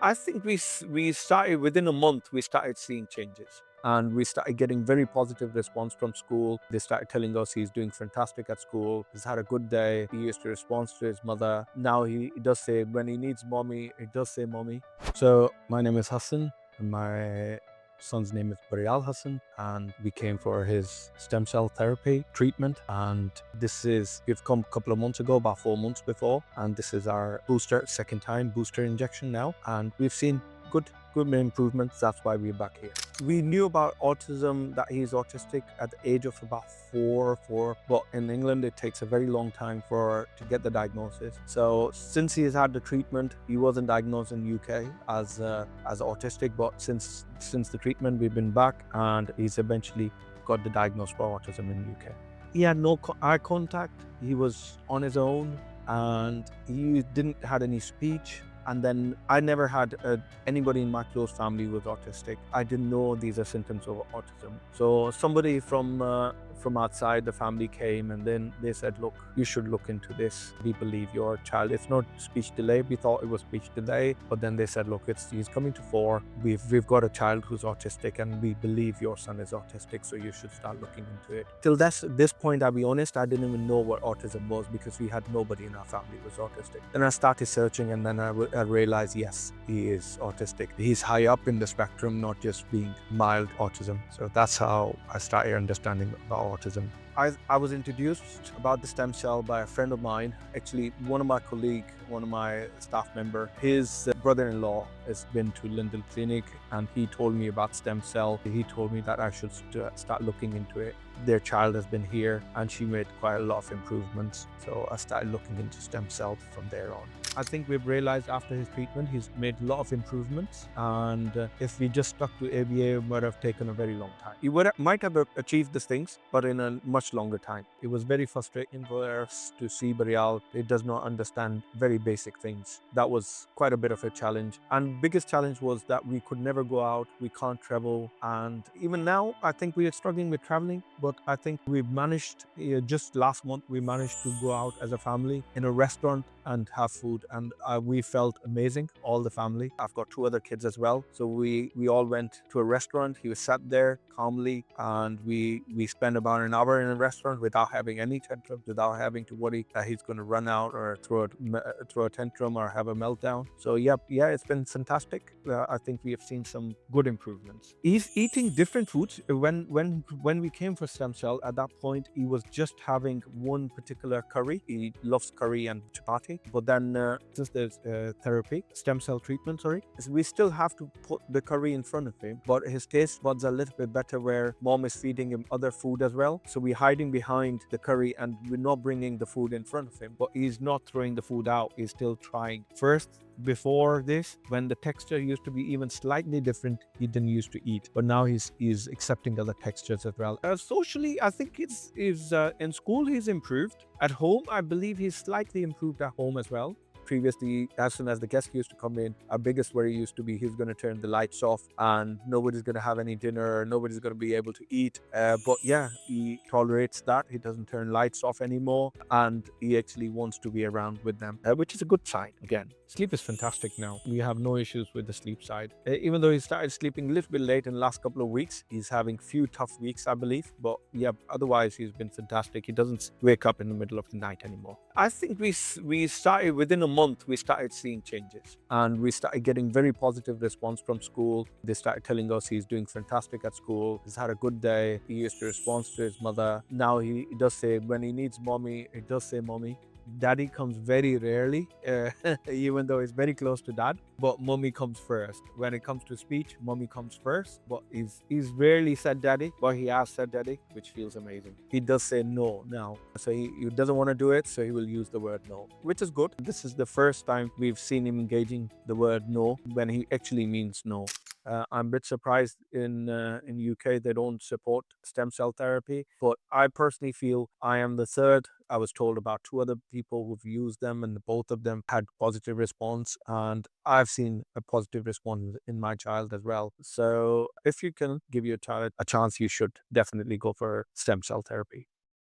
I think we started within a month, we started seeing changes. And we started getting very positive response from school. They started telling us he's doing fantastic at school. He's had a good day. He used to respond to his mother. Now he does say, when he needs mommy, he does say mommy. So my name is Hassan. And my son's name is Baryaal Hassan, and we came for his stem cell therapy treatment. And we've come a couple of months ago, about 4 months before, and this is our second time booster injection now. And we've seen good improvements. That's why we're back here. We knew about autism, that he's autistic at the age of about four, but in England it takes a very long time to get the diagnosis. So since he's had the treatment, he wasn't diagnosed in UK as autistic, but since the treatment we've been back, and he's eventually got the diagnosis for autism in UK. He had no eye contact. He was on his own, and he didn't had any speech. And then I never had anybody in my close family was autistic. I didn't know these are symptoms of autism. So somebody from outside the family came, and then they said, look, you should look into this. We believe your child, it's not speech delay. We thought it was speech delay, but then they said, look, he's coming to 4. We've got a child who's autistic, and we believe your son is autistic, so you should start looking into it. Till this point, I'll be honest, I didn't even know what autism was, because we had nobody in our family who was autistic. Then I started searching, and then I realized, yes, he is autistic. He's high up in the spectrum, not just being mild autism. So that's how I started understanding about autism. I was introduced about the stem cell by a friend of mine. Actually, one of my staff member, his brother-in-law has been to Linden Clinic, and he told me about stem cell. He told me that I should start looking into it. Their child has been here, and she made quite a lot of improvements. So I started looking into stem cells from there on. I think we've realized after his treatment, he's made a lot of improvements. And if we just stuck to ABA, it would have taken a very long time. He might have achieved these things, but in a much longer time. It was very frustrating for us to see Baryaal. It does not understand very basic things. That was quite a bit of a challenge. And biggest challenge was that we could never go out. We can't travel. And even now, I think we are struggling with traveling. But I think we've managed, just last month, we managed to go out as a family in a restaurant and have food. And we felt amazing, all the family. I've got 2 other kids as well. So we all went to a restaurant. He was sat there calmly, and we spent about an hour in a restaurant without having any tantrums, without having to worry that he's going to run out or throw a tantrum or have a meltdown. So yeah, it's been fantastic. I think we have seen some good improvements. He's eating different foods. When we came for stem cell, at that point, he was just having one particular curry. He loves curry and chapati. But then since there's stem cell treatment, we still have to put the curry in front of him, but his taste buds are a little bit better where mom is feeding him other food as well. So we're hiding behind the curry, and we're not bringing the food in front of him, but he's not throwing the food out. He's still trying. First, before this, when the texture used to be even slightly different, he didn't used to eat, but now he's accepting other textures as well. Socially, I think in school he's improved. At home, I believe he's slightly improved at home as well. Previously, as soon as the guest used to come in, our biggest worry used to be he's going to turn the lights off and nobody's going to have any dinner, nobody's going to be able to eat. But yeah, he tolerates that. He doesn't turn lights off anymore, and he actually wants to be around with them, which is a good sign. Again, sleep is fantastic now. We have no issues with the sleep side. Even though he started sleeping a little bit late in the last couple of weeks, he's having few tough weeks, I believe. But yeah, otherwise he's been fantastic. He doesn't wake up in the middle of the night anymore. I think we started within a month, we started seeing changes, and we started getting very positive response from school. They started telling us he's doing fantastic at school. He's had a good day. He used to respond to his mother. Now he does say, when he needs mommy, he does say mommy. Daddy comes very rarely, even though he's very close to dad, but mommy comes first. When it comes to speech, mommy comes first, but he's rarely said daddy, but he has said daddy, which feels amazing. He does say no now. So he doesn't want to do it, so he will use the word no, which is good. This is the first time we've seen him engaging the word no when he actually means no. I'm a bit surprised in UK they don't support stem cell therapy, but I personally feel I am the third. I was told about 2 other people who've used them, and both of them had positive response, and I've seen a positive response in my child as well. So if you can give your child a chance, you should definitely go for stem cell therapy.